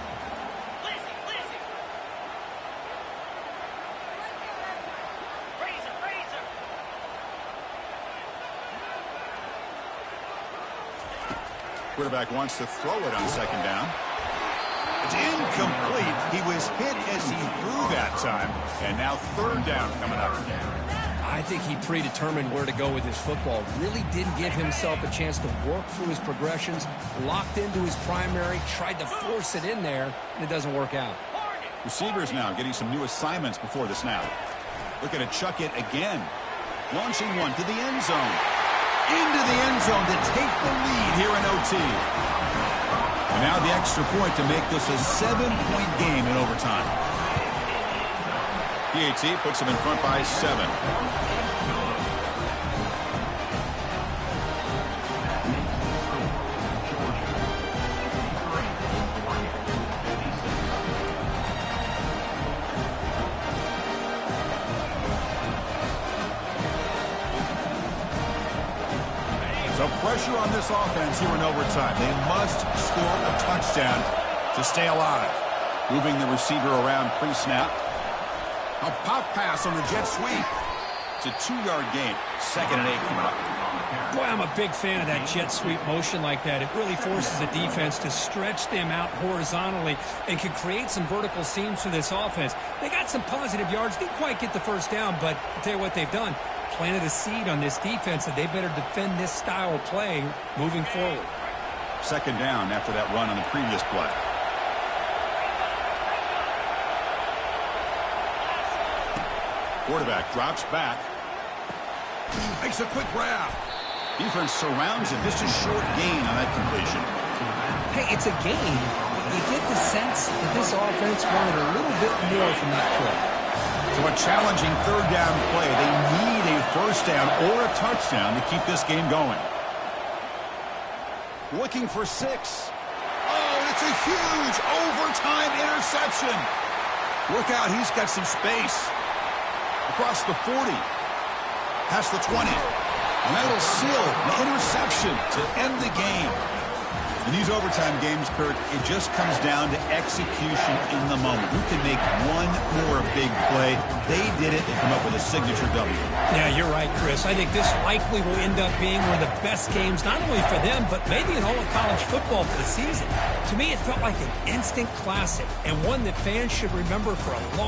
Speaker 1: Quarterback wants to throw it on second down. It's incomplete. He was hit as he threw that time. And now third down coming up.
Speaker 2: I think he predetermined where to go with his football. Really didn't give himself a chance to work through his progressions. Locked into his primary, tried to force it in there, and it doesn't work out.
Speaker 1: Receivers now getting some new assignments before the snap. Looking to chuck it again. Launching one to the end zone. Into the end zone to take the lead here in OT. And now the extra point to make this a 7-point game in overtime. PAT puts them in front by 7. So pressure on this offense here in overtime. They must score a touchdown to stay alive. Moving the receiver around pre-snap. A pop pass on the jet sweep. It's a 2-yard gain. 2nd and 8 coming up.
Speaker 2: Boy, I'm a big fan of that jet sweep motion like that. It really forces a defense to stretch them out horizontally and can create some vertical seams for this offense. They got some positive yards. Didn't quite get the first down, but I'll tell you what they've done. Planted a seed on this defense that they better defend this style of play moving forward.
Speaker 1: 2nd down after that run on the previous play. Quarterback drops back. Makes a quick grab. Defense surrounds him. Just a short gain on that completion.
Speaker 2: Hey, it's a game. You get the sense that this offense wanted a little bit more from that play.
Speaker 1: So a challenging third down play. They need a first down or a touchdown to keep this game going. Looking for 6. Oh, it's a huge overtime interception. Look out, he's got some space. Across the 40. Past the 20. And that'll seal the interception to end the game. In these overtime games, Kurt, it just comes down to execution in the moment. Who can make one more big play? They did it. They come up with a signature W.
Speaker 2: Yeah, you're right, Chris. I think this likely will end up being one of the best games, not only for them, but maybe in all of college football for the season. To me, it felt like an instant classic and one that fans should remember for a long